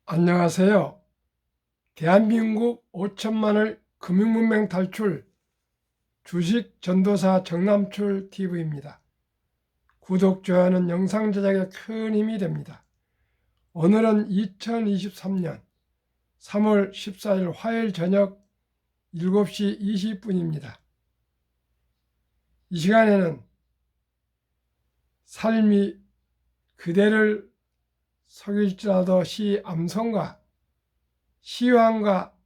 안녕하세요. 대한민국 5천만을 금융문맹 탈출 주식 전도사 정남출 TV입니다. 구독, 좋아요는 영상 제작에 큰 힘이 됩니다. 오늘은 2023년 3월 14일 화요일 저녁 7시 20분입니다. 이 시간에는 삶이 그대를 속일지라도 시 암송가, 시황과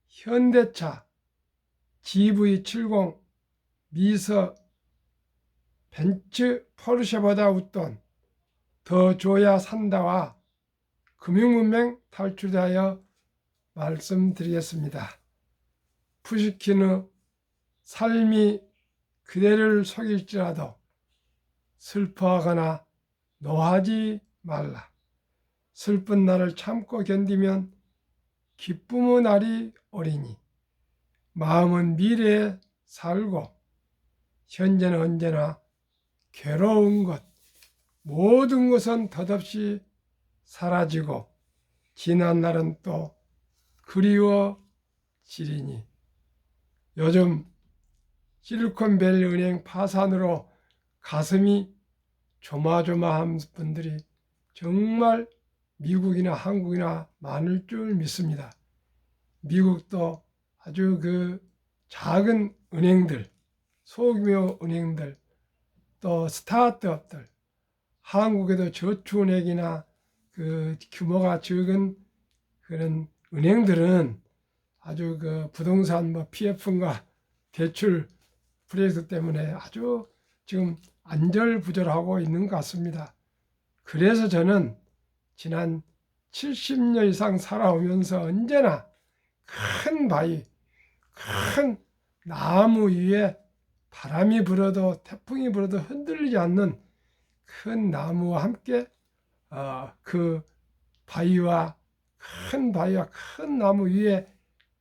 현대차, GV70, 미서, 벤츠, 포르쉐보다 웃돈, 더 줘야 산다와 금융문맹 탈출하여 말씀드리겠습니다. 푸시킨의 삶이 그대를 속일지라도 슬퍼하거나 노하지 말라. 슬픈 날을 참고 견디면 기쁨의 날이 오리니 마음은 미래에 살고 현재는 언제나 괴로운 것, 모든 것은 덧없이 사라지고 지난 날은 또 그리워지리니. 요즘 실리콘밸리 은행 파산으로 가슴이 조마조마한 분들이 정말 미국이나 한국이나 많을 줄 믿습니다. 미국도 아주 그 작은 은행들, 소규모 은행들, 또 스타트업들, 한국에도 저축은행이나 그 규모가 적은 그런 은행들은 아주 그 부동산 뭐 PF가 대출 프로젝트 때문에 아주 지금 안절부절하고 있는 것 같습니다. 그래서 저는 지난 70년 이상 살아오면서 언제나 큰 바위, 큰 나무 위에 바람이 불어도 태풍이 불어도 흔들리지 않는 큰 나무와 함께 그 바위와 큰 나무 위에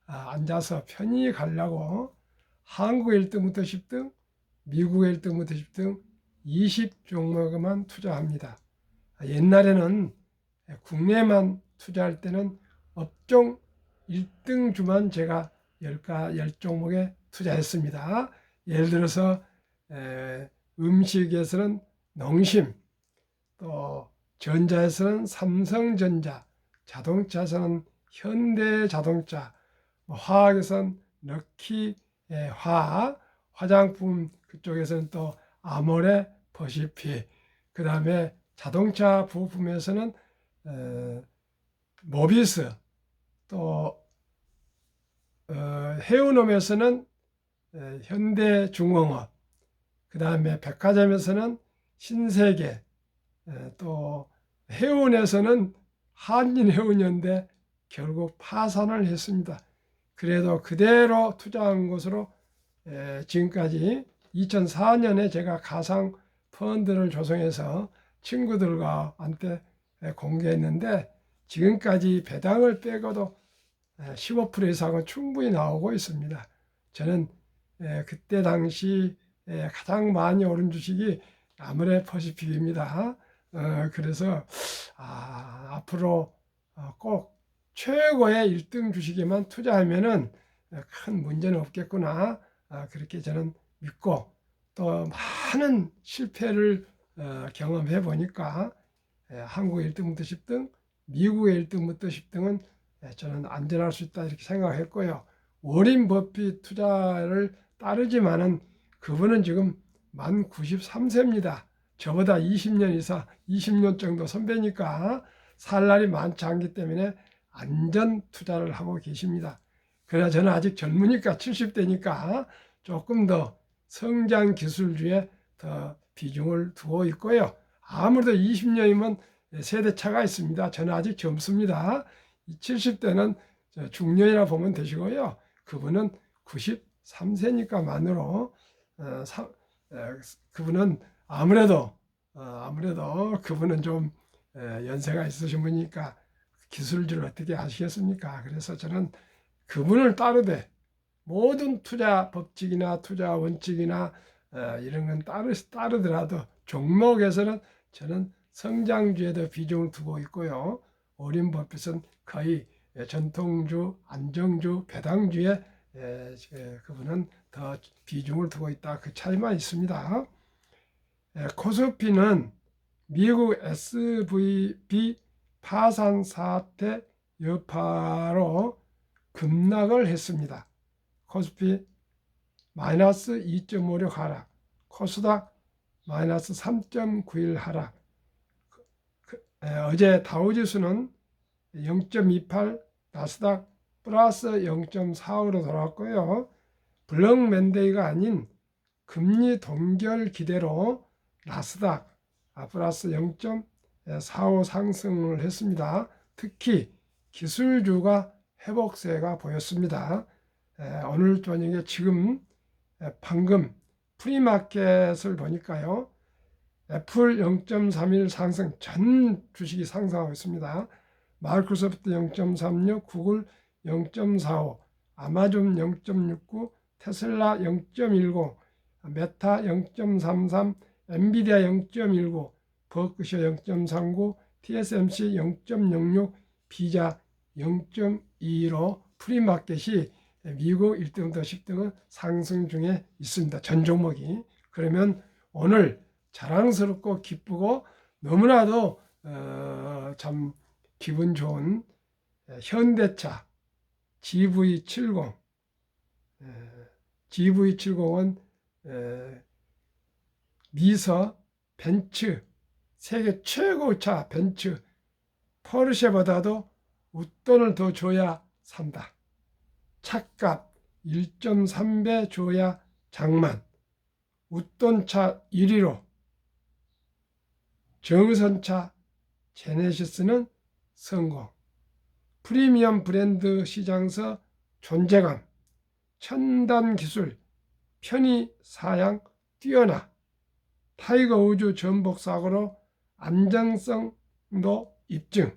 앉아서 편히 가려고 한국 1등부터 10등, 미국 1등부터 10등 20종목에만 투자합니다. 옛날에는 국내만 투자할 때는 업종 1등 주만 제가 10종목에 투자했습니다. 예를 들어서 음식에서는 농심, 또 전자에서는 삼성전자, 자동차에서는 현대자동차, 화학에서는 럭키화학, 화장품 그쪽에서는 또 아모레 퍼시픽, 그 다음에 자동차 부품에서는 모비스, 또 해운업에서는 현대중공업, 그 다음에 백화점에서는 신세계, 또 해운에서는 한진해운인데 결국 파산을 했습니다. 그래도 그대로 투자한 것으로 지금까지 2004년에 제가 가상 펀드를 조성해서 친구들과 한테 공개했는데 지금까지 배당을 빼고도 15% 이상은 충분히 나오고 있습니다. 저는 그때 당시 가장 많이 오른 주식이 아모레 퍼시픽입니다. 그래서 앞으로 꼭 최고의 1등 주식에만 투자하면은 큰 문제는 없겠구나. 그렇게 저는 믿고 또 많은 실패를 경험해 보니까 한국 1등부터 10등, 미국의 1등부터 10등은 저는 안전할 수 있다 이렇게 생각했고요. 워린 버핏 투자를 따르지만은 그분은 지금 만 93세입니다. 저보다 20년 이상, 20년 정도 선배니까 살 날이 많지 않기 때문에 안전 투자를 하고 계십니다. 그러나 저는 아직 젊으니까 70대니까 조금 더 성장 기술주에 더 비중을 두고 있고요. 아무래도 20년이면 세대 차가 있습니다. 저는 아직 젊습니다. 70대는 중년이라 보면 되시고요. 그분은 93세니까 만으로 그분은 아무래도 그분은 좀 연세가 있으신 분이니까 기술주를 어떻게 아시겠습니까? 그래서 저는 그분을 따르되 모든 투자 법칙이나 투자 원칙이나 이런 건 따르더라도 종목에서는 저는 성장주에도 비중을 두고 있고요. 워렌 버핏은 거의 전통주, 안정주, 배당주에 그분은 더 비중을 두고 있다. 그 차이만 있습니다. 코스피는 미국 SVB 파산 사태 여파로 급락을 했습니다. 코스피 마이너스 2.56 하락, 코스닥 마이너스 3.91 하락. 어제 다우지수는 0.28, 나스닥 플러스 0.45로 돌아왔고요. 블록 맨데이가 아닌 금리 동결 기대로 나스닥 플러스 0.45 상승을 했습니다. 특히 기술주가 회복세가 보였습니다. 오늘 저녁에 지금 방금 프리마켓을 보니까요. 애플 0.31 상승, 전 주식이 상승하고 있습니다. 마이크로소프트 0.36, 구글 0.45, 아마존 0.69, 테슬라 0.10, 메타 0.33, 엔비디아 0.19, 버크셔 0.39, TSMC 0.06, 비자 0.22로 프리마켓이 미국 1등부터 10등은 상승 중에 있습니다. 전 종목이. 그러면 오늘 자랑스럽고 기쁘고 너무나도 참 기분 좋은 현대차 GV70, GV70은 미서, 벤츠, 세계 최고 차 벤츠, 포르쉐보다도 웃돈을 더 줘야 산다. 차값 1.3배 줘야 장만. 웃돈차 1위로 정선차 제네시스는 성공. 프리미엄 브랜드 시장서 존재감, 첨단 기술, 편의 사양 뛰어나. 타이거 우주 전복 사고로 안정성도 입증.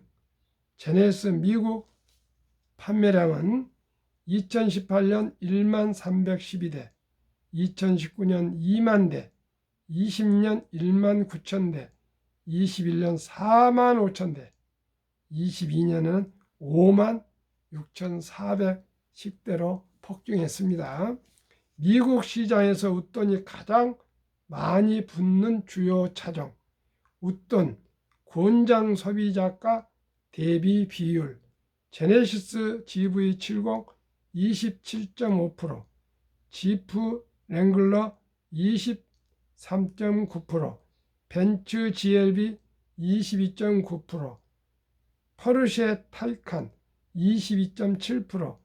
제네시스 미국 판매량은 2018년 1만 312대, 2019년 2만 대, 20년 1만 9천 대, 21년 4만 5천 대, 22년은 5만 6,410대로 폭증했습니다. 미국 시장에서 웃돈이 가장 많이 붙는 주요 차종, 웃돈, 권장 소비자가 대비 비율, 제네시스 GV70 27.5%, 지프 랭글러 23.9%, 벤츠 GLB 22.9%, 포르쉐 타이칸 22.7%,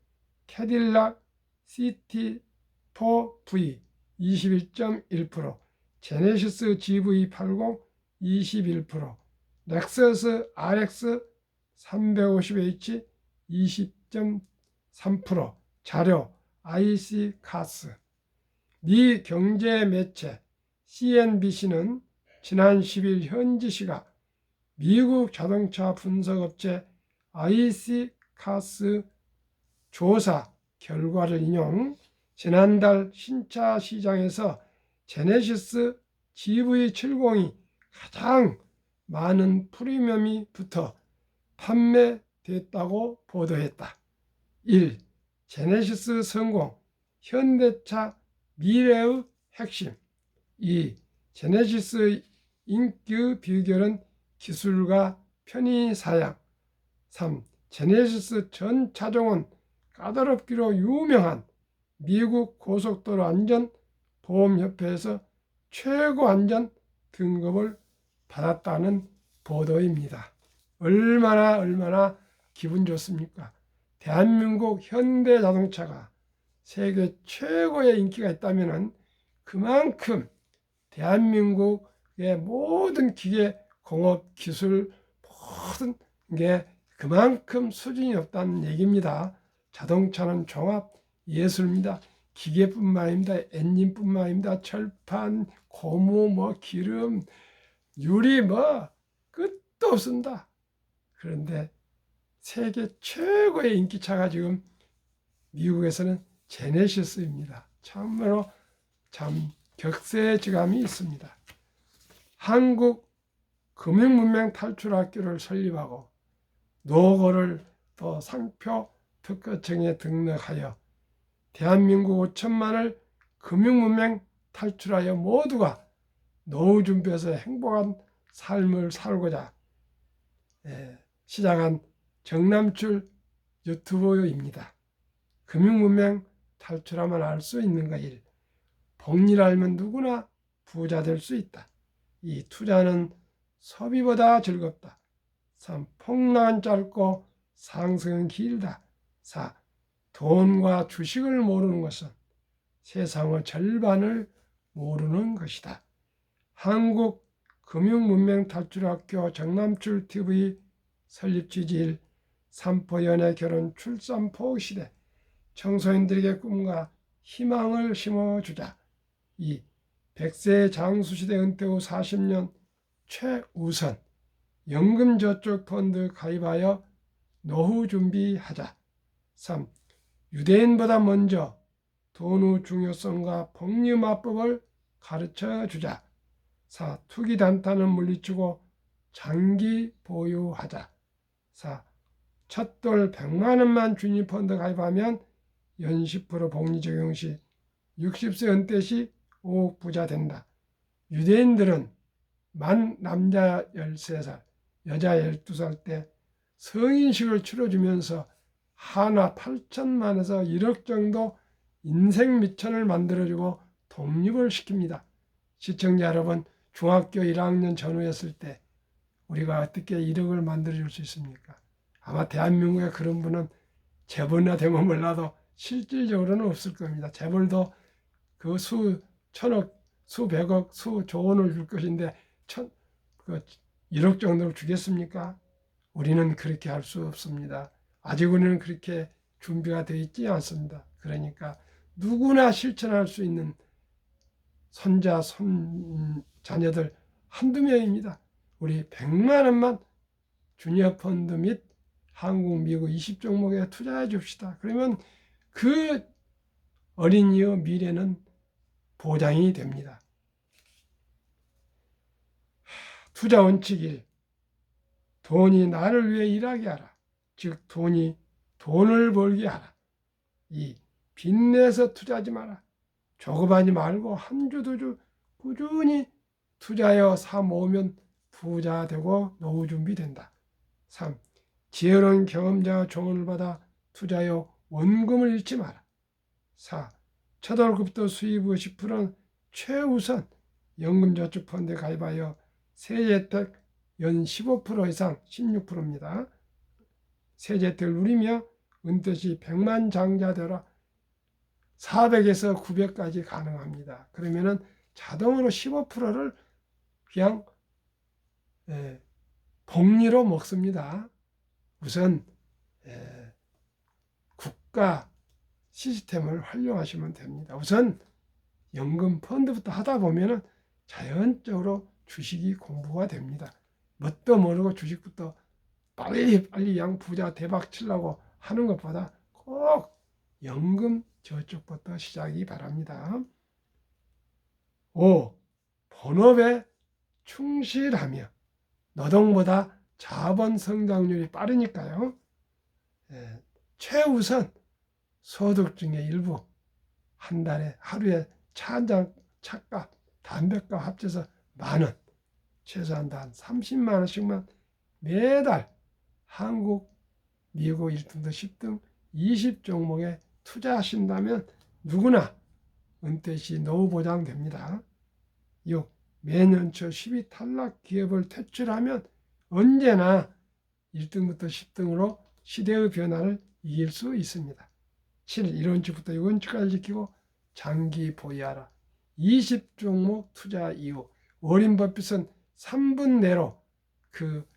캐딜락 CT4V 21.1%, 제네시스 GV80 21%, 렉서스 RX 350H 20.3%, 자료 IC 카스. 미 경제 매체 CNBC는 지난 10일 현지 시각 미국 자동차 분석업체 IC 카스 조사 결과를 인용, 지난달 신차 시장에서 제네시스 GV70이 가장 많은 프리미엄이 붙어 판매됐다고 보도했다. 1. 제네시스 성공, 현대차 미래의 핵심. 2. 제네시스 인기 비결은 기술과 편의 사양. 3. 제네시스 전 차종은 까다롭기로 유명한 미국 고속도로 안전 보험협회에서 최고 안전 등급을 받았다는 보도입니다. 얼마나 기분 좋습니까? 대한민국 현대자동차가 세계 최고의 인기가 있다면 그만큼 대한민국의 모든 기계, 공업, 기술 모든 게 그만큼 수준이 없다는 얘기입니다. 자동차는 종합 예술입니다. 기계뿐만 아닙니다. 엔진뿐만 아닙니다. 철판, 고무, 기름, 유리 끝도 없습니다. 그런데 세계 최고의 인기차가 지금 미국에서는 제네시스입니다. 참으로 참 격세지감이 있습니다. 한국 금융문명 탈출학교를 설립하고 노고를 또 상표 특허청에 등록하여 대한민국 5천만을 금융문맹 탈출하여 모두가 노후 준비해서 행복한 삶을 살고자 시작한 정남출 유튜브입니다. 금융문맹 탈출하면 알 수 있는가 1. 복리를 알면 누구나 부자 될 수 있다. 2. 투자는 소비보다 즐겁다. 3. 폭락은 짧고 상승은 길다. 4. 돈과 주식을 모르는 것은 세상의 절반을 모르는 것이다. 한국금융문맹탈출학교 정남출TV 설립 취지일 삼포 연애 결혼 출산포 시대 청소년들에게 꿈과 희망을 심어주자. 2. 100세 장수시대 은퇴 후 40년 최우선 연금저축펀드 가입하여 노후 준비하자. 3. 유대인보다 먼저 돈의 중요성과 복리마법을 가르쳐주자. 4. 투기단타는 물리치고 장기 보유하자. 4. 첫돌 100만 원만 주니펀드 가입하면 연 10% 복리 적용 시 60세 은퇴 시 5억 부자 된다. 유대인들은 만 남자 13살, 여자 12살 때 성인식을 치러주면서 한화 8천만에서 1억 정도 인생 미천을 만들어주고 독립을 시킵니다. 시청자 여러분, 중학교 1학년 전후였을 때 우리가 어떻게 1억을 만들어줄 수 있습니까? 아마 대한민국에 그런 분은 재벌이나 되면 몰라도 실질적으로는 없을 겁니다. 재벌도 그 수천억, 수백억, 수조원을 줄 것인데 1억 정도를 주겠습니까? 우리는 그렇게 할 수 없습니다. 아직 우리는 그렇게 준비가 되어 있지 않습니다. 그러니까 누구나 실천할 수 있는 손자, 자녀들 한두 명입니다. 우리 100만 원만 주니어 펀드 및 한국, 미국 20종목에 투자해 줍시다. 그러면 그 어린이의 미래는 보장이 됩니다. 투자 원칙 1. 돈이 나를 위해 일하게 하라. 즉 돈이 돈을 벌게 하라. 2. 빚내서 투자하지 마라. 조급하지 말고 한 주 두 주 꾸준히 투자하여 사 모으면 부자 되고 노후 준비된다. 3. 지혜로운 경험자와 조언을 받아 투자하여 원금을 잃지 마라. 4. 첫 월급부터 수입의 10%는 최우선 연금저축펀드에 가입하여 세제 혜택 연 15% 이상 16%입니다. 세제 혜택을 누리며 은퇴 시 100만 장자 되라. 400에서 900까지 가능합니다. 그러면은 자동으로 15%를 그냥 복리로 먹습니다. 우선 국가 시스템을 활용하시면 됩니다. 우선 연금 펀드부터 하다 보면은 자연적으로 주식이 공부가 됩니다. 뭣도 모르고 주식부터 빨리 그냥 부자 대박 치려고 하는 것보다 꼭 연금 저축부터 시작이 바랍니다. 5. 본업에 충실하며 노동보다 자본 성장률이 빠르니까요. 최우선 소득 중에 일부 한 달에 하루에 차 한잔 차값, 담배값 합쳐서 10,000원, 최소한 한 30만 원씩만 매달 한국, 미국 1등도 10등 20종목에 투자하신다면 누구나 은퇴 시 노후 보장됩니다. 6. 매년 초 10위 탈락 기업을 퇴출하면 언제나 1등부터 10등으로 시대의 변화를 이길 수 있습니다. 7. 1원칙부터 6원칙까지 지키고 장기 보유하라. 20종목 투자 이후 워렌 버핏은 3분 내로 그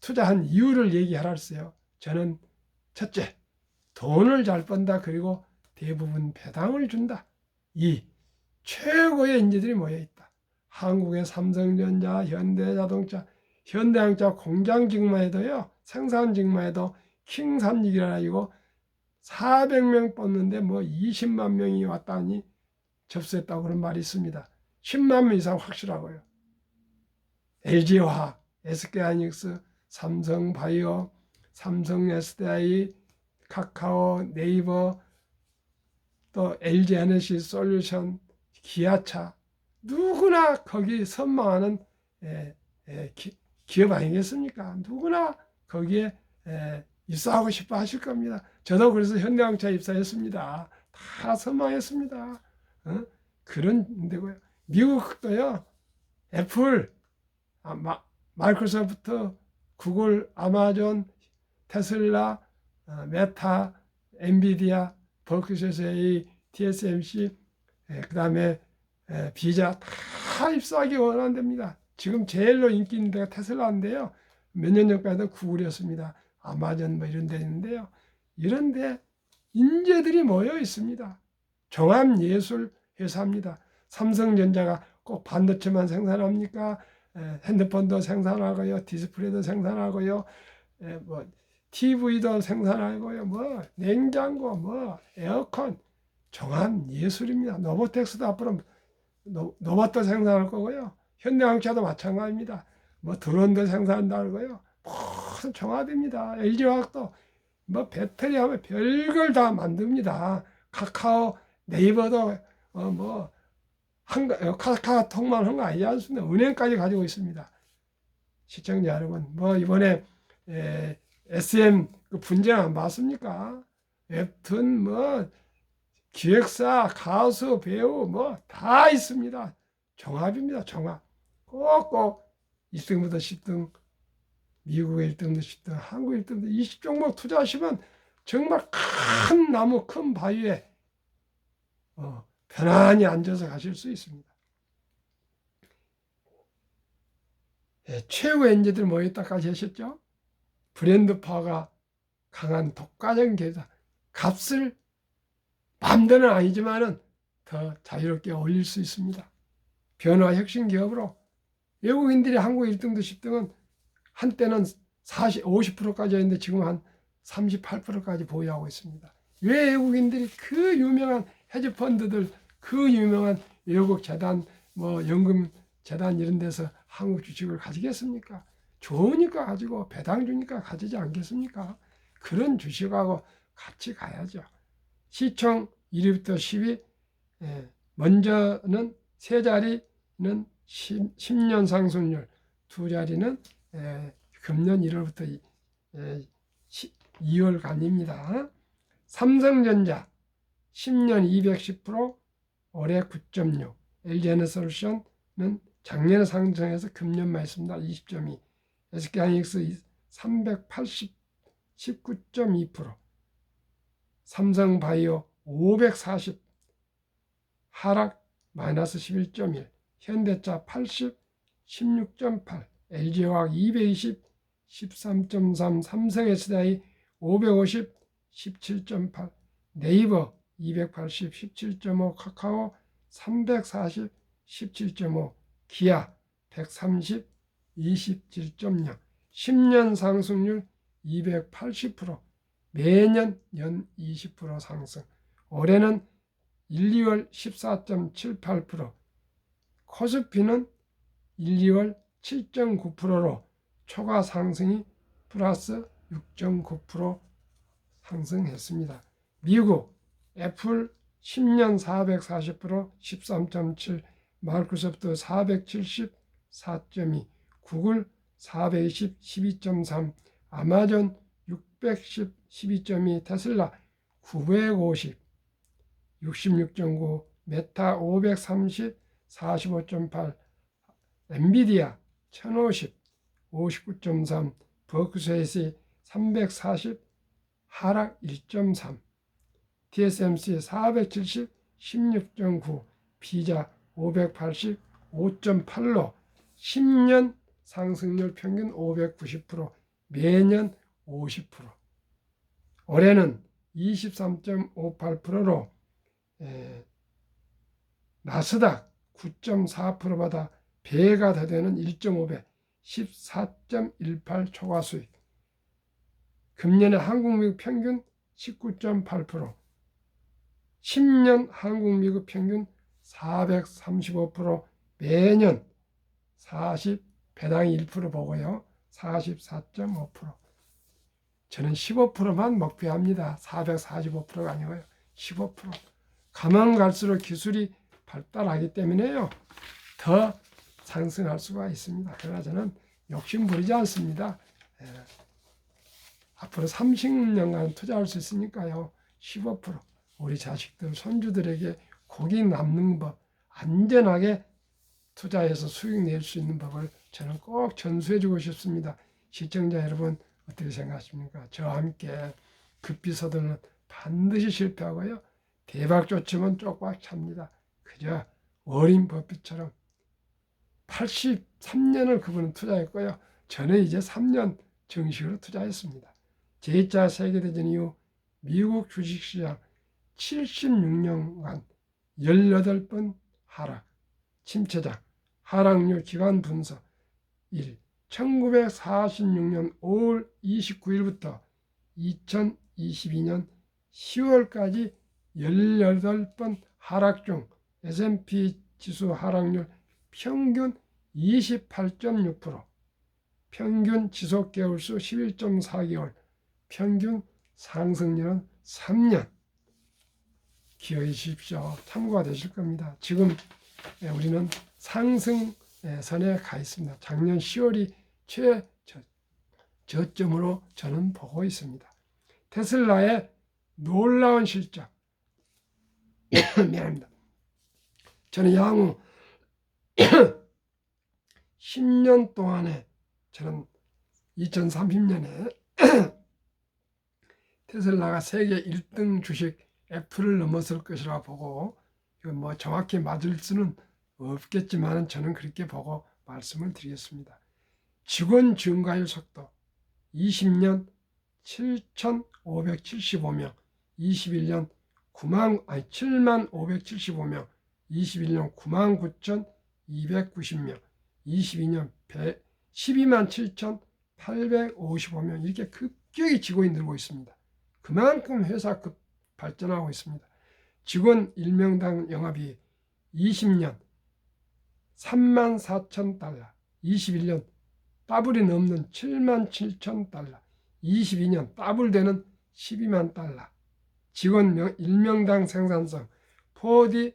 투자한 이유를 얘기하라 했어요. 저는 첫째, 돈을 잘 번다. 그리고 대부분 배당을 준다. 2. 최고의 인재들이 모여있다. 한국의 삼성전자, 현대자동차, 현대항차 공장 직만 해도요, 생산 직만 해도 킹3직이라고 400명 뽑는데 뭐 20만 명이 왔다니 접수했다고 그런 말이 있습니다. 10만 명 이상 확실하고요. LG화학, SK하이닉스, 삼성바이오, 삼성, SDI, 카카오, 네이버, 또 LG 에너지 솔루션, 기아차, 누구나 거기 선망하는 기업 아니겠습니까? 누구나 거기에 입사하고 싶어 하실 겁니다. 저도 그래서 현대자동차 입사했습니다. 다 선망했습니다. 그런 데고요. 미국도요. 애플, 마이크로소프트, 구글, 아마존, 테슬라, 메타, 엔비디아, 버크셔의 TSMC, 그 다음에 비자 다 입사하기 원한답니다. 지금 제일로 인기 있는 데가 테슬라인데요. 몇 년 전까지도 구글이었습니다. 아마존 뭐 이런 데 있는데요. 이런 데 인재들이 모여 있습니다. 종합예술 회사입니다. 삼성전자가 꼭 반도체만 생산합니까? 핸드폰도 생산하고요. 디스플레이도 생산하고요. 뭐 TV도 생산하고요. 뭐 냉장고, 뭐 에어컨, 종합예술입니다. 노보텍스도 앞으로 로봇도 생산할 거고요. 현대자동차도 마찬가지입니다. 뭐 드론도 생산한다고요. 모든 종합입니다. LG화학도 뭐 배터리 하면 별걸 다 만듭니다. 카카오, 네이버도 뭐 카카오톡만 한 거 아니지 않습니까? 은행까지 가지고 있습니다. 시청자 여러분, 뭐 이번에 SM 그 분쟁 안 봤습니까? 웹툰 뭐 기획사, 가수, 배우 뭐 다 있습니다. 종합입니다. 종합. 꼭꼭 1등부터 10등, 미국의 1등부터 10등, 한국 1등부터 20종목 투자하시면 정말 큰 나무, 큰 바위에 편안히 앉아서 가실 수 있습니다. 최후의 인재들 모였다까지 하셨죠? 브랜드 파워가 강한 독과점 기회다. 값을 마음대로는 아니지만은 더 자유롭게 올릴 수 있습니다. 변화 혁신 기업으로 외국인들이 한국 1등도 10등은 한때는 50%까지 했는데 지금 한 38%까지 보유하고 있습니다. 왜 외국인들이 그 유명한 헤지펀드들, 그 유명한 외국 재단, 뭐 연금 재단 이런 데서 한국 주식을 가지겠습니까? 좋으니까 가지고 배당 주니까 가지지 않겠습니까? 그런 주식하고 같이 가야죠. 시총 1위부터 10위, 먼저는 세 자리는 10년 상승률, 두 자리는 금년 1월부터 2월간입니다. 삼성전자 10년 210%, 올해 9.6. LG에너솔루션은 작년에 상승해서 금년만 했습니다. 20.2. SK하이닉스 380, 19.2%. 삼성바이오 540, 하락 마이너스 11.1. 현대차 80, 16.8. LG화학 220, 13.3. 삼성 SDI 550, 17.8. 네이버 280, 17.5. 카카오 340, 17.5. 기아 130, 27.0. 10년 상승률 280%. 매년 연 20% 상승. 올해는 1, 2월 14.78%. 코스피는 1, 2월 7.9%로 초과 상승이 플러스 6.9% 상승했습니다. 미국 애플 10년 440%, 13.7. 마이크로소프트 470, 4.2. 구글 420, 12.3. 아마존 610, 12.2. 테슬라 950, 66.9. 메타 530, 45.8. 엔비디아 1050, 59.3. 버크셔의 340, 하락 1.3. TSMC 470, 16.9. 비자 580, 5.8로 10년 상승률 평균 590%, 매년 50%. 올해는 23.58%로 나스닥 9.4%보다 배가 더 되는 1.5배, 14.18 초과 수익. 금년에 한국 미국 평균 19.8%, 10년 한국 미국 평균 435%, 매년 40, 배당이 1% 보고요. 44.5%. 저는 15%만 목표합니다. 445%가 아니고요. 15%. 가만 갈수록 기술이 발달하기 때문에요. 더 상승할 수가 있습니다. 그러나 저는 욕심 부리지 않습니다. 앞으로 30년간 투자할 수 있으니까요. 15% 우리 자식들, 손주들에게 고기 남는 법, 안전하게 투자해서 수익 낼 수 있는 법을 저는 꼭 전수해주고 싶습니다. 시청자 여러분 어떻게 생각하십니까? 저와 함께 급비 서두르는 반드시 실패하고요. 대박 쫓으면 쪽박 찹니다. 그저 워린 버핏처럼 83년을 그분은 투자했고요. 저는 이제 3년 정식으로 투자했습니다. 제2차 세계대전 이후 미국 주식시장 76년간 18번 하락, 침체장, 하락률 기간 분석 1. 1946년 5월 29일부터 2022년 10월까지 18번 하락 중 S&P 지수 하락률 평균 28.6%, 평균 지속 개월수 11.4개월, 평균 상승률은 3년. 기억해 주십시오. 참고가 되실 겁니다. 지금 우리는 상승선에 가 있습니다. 작년 10월이 최저점으로 저는 보고 있습니다. 테슬라의 놀라운 실적. 미안합니다. 저는 향후 10년 동안에 저는 2030년에 테슬라가 세계 1등 주식 애플을 넘어설 것이라 보고, 이건 뭐 정확히 맞을 수는 없겠지만 저는 그렇게 보고 말씀을 드리겠습니다. 직원 증가율 속도 20년 7,575명, 21년 7만575명, 21년 99,290명, 22년 12만 7,855명, 이렇게 급격히 직원이 늘고 있습니다. 그만큼 회사 발전하고 있습니다. 직원 1명당 영업이 20년 34,000달러, 21년 더블이 넘는 77,000달러, 22년 더블 되는 12만 달러. 직원 1명당 생산성 포드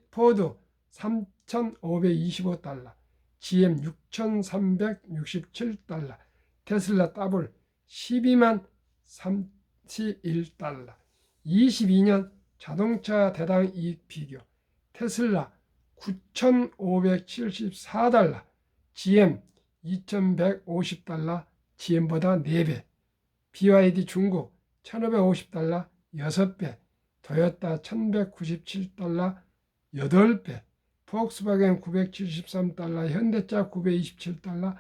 3,525달러, GM 6,367달러, 테슬라 더블 12만 31달러. 22년 자동차 대당 이익 비교 테슬라 9,574달러, GM 2,150달러, GM보다 4배, BYD 중국 1,550달러 6배, 토요타 1,197달러 8배, 폭스바겐 973달러, 현대차 927달러,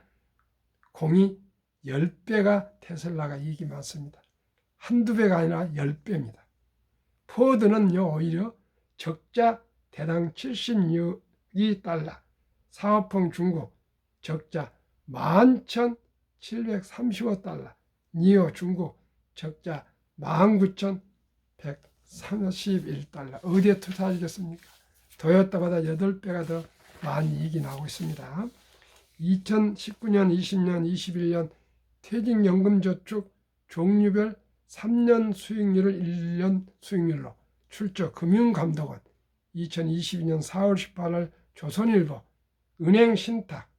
공이 10배가 테슬라가 이익이 많습니다. 한두 배가 아니라 10배입니다. 포드는요, 오히려 적자 대당 76달러, 사업펑 중국 적자 11,735달러, 니오 중국 적자 19,131달러. 어디에 투자하시겠습니까? 토요타보다 8배가 더 많이 이익이 나고 있습니다. 2019년, 20년, 21년 퇴직연금저축 종류별 3년 수익률을 1년 수익률로 출처 금융감독원 2022년 4월 18일 조선일보 은행 신탁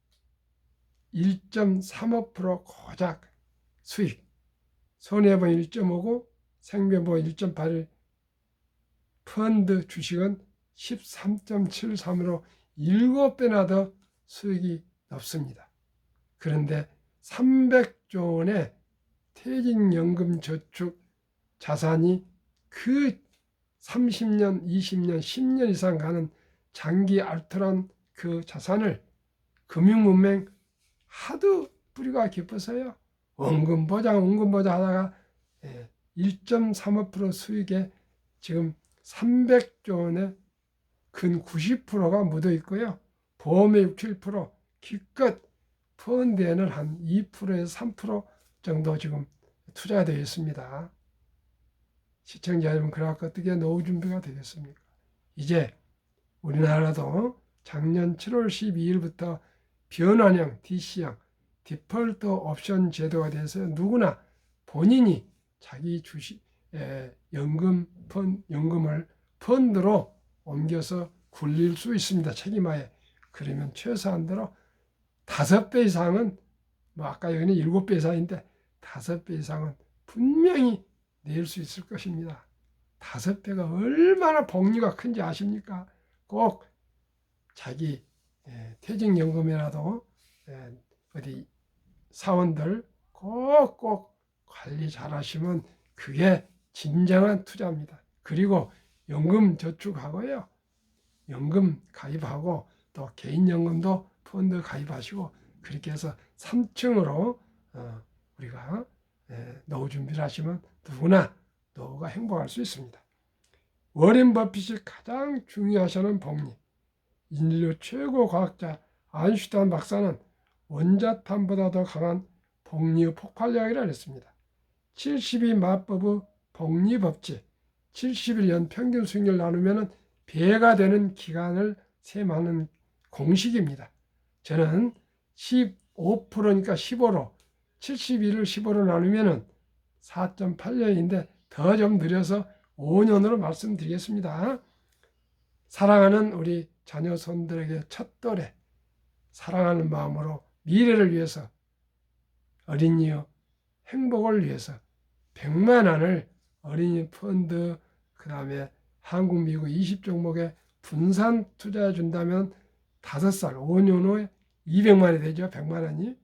1.35% 고작 수익, 손해보험 1.59, 생명보험 1.81, 펀드 주식은 13.73으로 7배나 더 수익이 높습니다. 그런데 300조 원의 퇴직연금 저축 자산이 그 30년, 20년, 10년 이상 가는 장기 알뜰한 그 자산을 금융문맹 하도 뿌리가 깊어서요. 원금보장 하다가 1.35% 수익에 지금 300조 원의 근 90%가 묻어 있고요. 보험의 67%, 기껏 펀드에는 한 2%에서 3% 정도 지금 투자가 되어 있습니다. 시청자 여러분, 그래갖고 어떻게 노후 준비가 되겠습니까? 이제 우리나라도 작년 7월 12일부터 변환형 DC형 디폴트 옵션 제도가 돼서 누구나 본인이 자기 연금을 펀드로 옮겨서 굴릴 수 있습니다. 책임하에. 그러면 최소한대로 5배 이상은, 아까 여기는 7배 이상인데 5배 이상은 분명히 낼 수 있을 것입니다. 5배가 얼마나 복리가 큰지 아십니까? 꼭 자기 퇴직연금이라도 어디 사원들 꼭 관리 잘 하시면 그게 진정한 투자입니다. 그리고 연금 저축하고요. 연금 가입하고 또 개인연금도 펀드 가입하시고 그렇게 해서 3층으로 우리가 노후 준비를 하시면 누구나 노후가 행복할 수 있습니다. 워렌 버핏이 가장 중요하시는 복리. 인류 최고 과학자 아인슈타인 박사는 원자탄보다 더 강한 복리의 폭발력이라 했습니다. 72 마법의 복리 법칙, 71년 평균 수익률 나누면 배가 되는 기간을 셈하는 공식입니다. 저는 15%니까 15로 71을 15로 나누면 4.8년인데 더 좀 늘려서 5년으로 말씀드리겠습니다. 사랑하는 우리 자녀 손들에게 첫돌에 사랑하는 마음으로 미래를 위해서 어린이의 행복을 위해서 100만 원을 어린이 펀드 그 다음에 한국 미국 20종목에 분산 투자해 준다면 5살 5년 후에 200만 원이 되죠. 100만 원이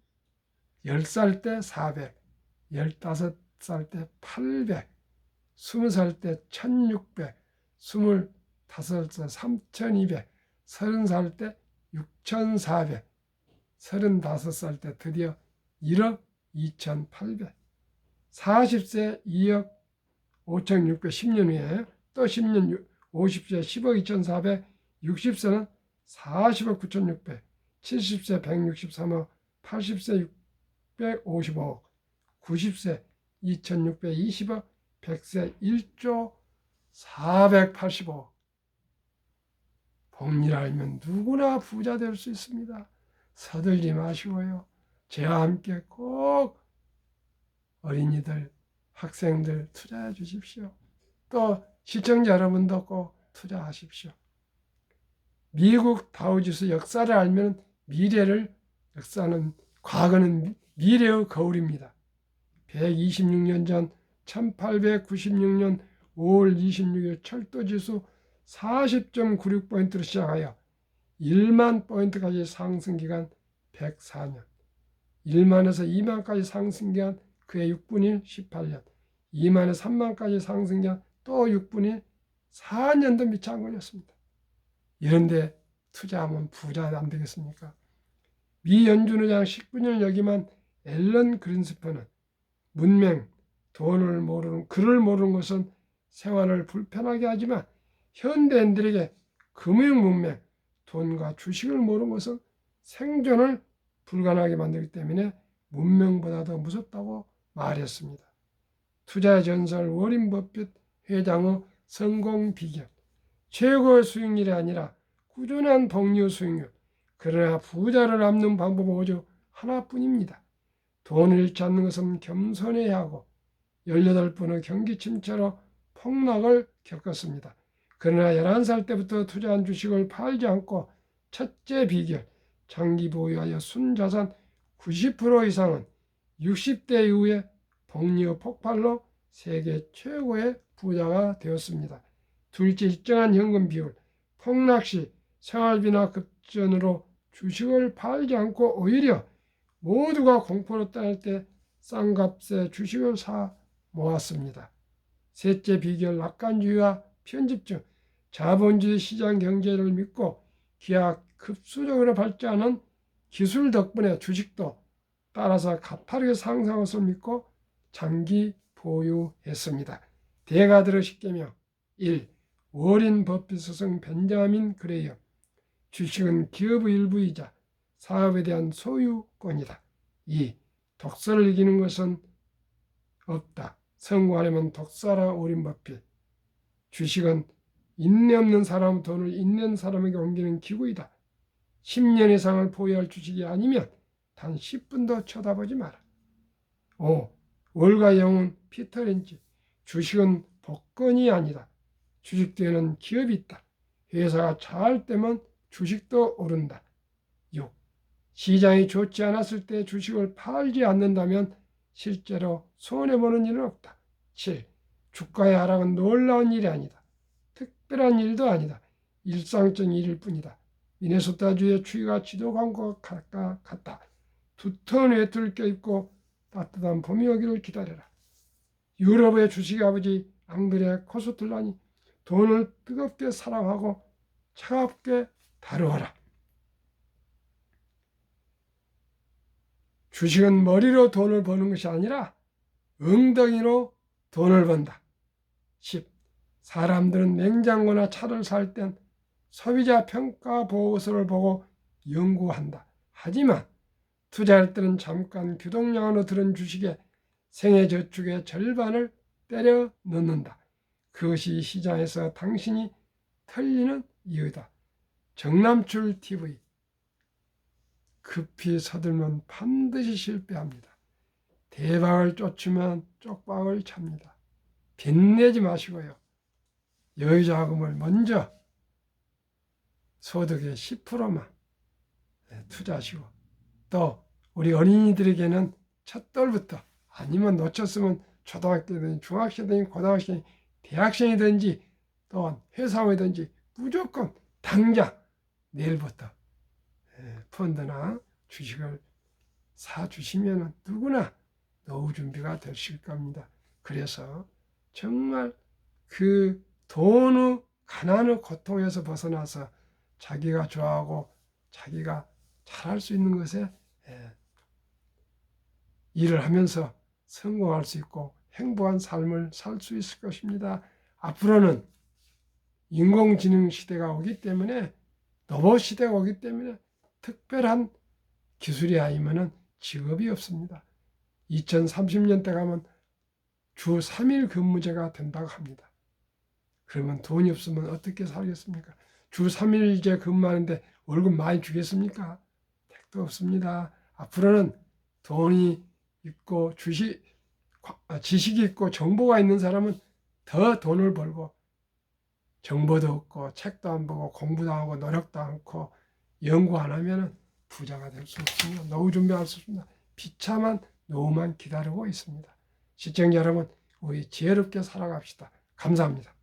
10살 때 400, 15살 때 800, 20살 때 1600, 25살 3200, 30살 때 6400, 35살 때 드디어 1억 2800, 40세 2억 5600, 10년 후에 또 10년 50세 10억 2400, 60세는 40억 9600, 70세 163억, 80세 655억, 90세 2620억, 100세 1조 485억. 복리를 알면 누구나 부자 될 수 있습니다. 서둘지 마시고요. 저와 함께 꼭 어린이들, 학생들 투자해 주십시오. 또 시청자 여러분도 꼭 투자하십시오. 미국 다우지수 역사를 알면 과거는 미래의 거울입니다. 126년 전 1896년 5월 26일 철도지수 40.96포인트로 시작하여 1만 포인트까지 상승기간 104년, 1만에서 2만까지 상승기간 그의 6분의 18년, 2만에서 3만까지 상승기간 또 6분의 4년도 미처 안 걸렸습니다. 이런데 투자하면 부자 안 되겠습니까? 미 연준의장 19년을 역임한 앨런 그린스펀은 문맹, 글을 모르는 것은 생활을 불편하게 하지만 현대인들에게 금융 문맹, 돈과 주식을 모르는 것은 생존을 불가능하게 만들기 때문에 문명보다 더 무섭다고 말했습니다. 투자의 전설 워렌 버핏 회장의 성공 비결. 최고의 수익률이 아니라 꾸준한 복리 수익률. 그러나 부자를 남는 방법은 오직 하나뿐입니다. 돈을 잃지 않는 것은 겸손해야 하고 18번의 경기 침체로 폭락을 겪었습니다. 그러나 11살 때부터 투자한 주식을 팔지 않고 첫째 비결, 장기 보유하여 순자산 90% 이상은 60대 이후에 복리의 폭발로 세계 최고의 부자가 되었습니다. 둘째, 일정한 현금 비율, 폭락 시 생활비나 급전으로 주식을 팔지 않고 오히려 모두가 공포로 떠날 때 싼 값에 주식을 사 모았습니다. 셋째 비결, 낙관주의와 편집증, 자본주의 시장 경제를 믿고 기하급수적으로 발전하는 기술 덕분에 주식도 따라서 가파르게 상승한 것을 믿고 장기 보유했습니다. 대가들의 10계명. 1. 워렌 버핏 스승 벤자민 그레이엄. 주식은 기업의 일부이자 사업에 대한 소유권이다. 2. 독서를 이기는 것은 없다. 성공하려면 독서라 워렌 버핏. 주식은 인내 없는 사람 돈을 있는 사람에게 옮기는 기구이다. 10년 이상을 보유할 주식이 아니면 단 10분도 쳐다보지 마라. 5. 월과 영은 피터인지 주식은 복권이 아니다. 주식 뒤에는 기업이 있다. 회사가 잘 되면 주식도 오른다. 6. 시장이 좋지 않았을 때 주식을 팔지 않는다면 실제로 손해보는 일은 없다. 7. 주가의 하락은 놀라운 일이 아니다. 특별한 일도 아니다. 일상적인 일일 뿐이다. 미네소타주의 추위가 지도광과 같다. 두터운 외투를 껴입고 따뜻한 봄이 오기를 기다려라. 유럽의 주식 아버지 앙드레 코스툴란이 돈을 뜨겁게 사랑하고 차갑게 다루어라. 주식은 머리로 돈을 버는 것이 아니라 엉덩이로 돈을 번다. 10. 사람들은 냉장고나 차를 살 땐 소비자 평가 보고서를 보고 연구한다. 하지만 투자할 때는 잠깐 규동량으로 들은 주식에 생애 저축의 절반을 때려 넣는다. 그것이 시장에서 당신이 털리는 이유다. 정남출 TV. 급히 서들면 반드시 실패합니다. 대박을 쫓으면 쪽박을 찹니다. 빚내지 마시고요. 여유자금을 먼저 소득의 10%만 투자하시고, 또 우리 어린이들에게는 첫 돌부터, 아니면 놓쳤으면 초등학교든 중학생이든 고등학생, 대학생이든지 또한 회사원이든지 무조건 당장 내일부터 펀드나 주식을 사주시면 누구나 노후 준비가 되실 겁니다. 그래서 정말 그 돈의 가난의 고통에서 벗어나서 자기가 좋아하고 자기가 잘할 수 있는 것에 일을 하면서 성공할 수 있고 행복한 삶을 살 수 있을 것입니다. 앞으로는 인공지능 시대가 오기 때문에, 로봇 시대가 오기 때문에 특별한 기술이 아니면 직업이 없습니다. 2030년대 가면 주 3일 근무제가 된다고 합니다. 그러면 돈이 없으면 어떻게 살겠습니까? 주 3일제 근무하는데 월급 많이 주겠습니까? 택도 없습니다. 앞으로는 돈이 있고 지식이 있고 정보가 있는 사람은 더 돈을 벌고, 정보도 없고 책도 안 보고 공부도 안 하고 노력도 않고 연구 안 하면 부자가 될 수 없습니다. 노후 준비할 수 없습니다. 비참한 노후만 기다리고 있습니다. 시청자 여러분, 우리 지혜롭게 살아갑시다. 감사합니다.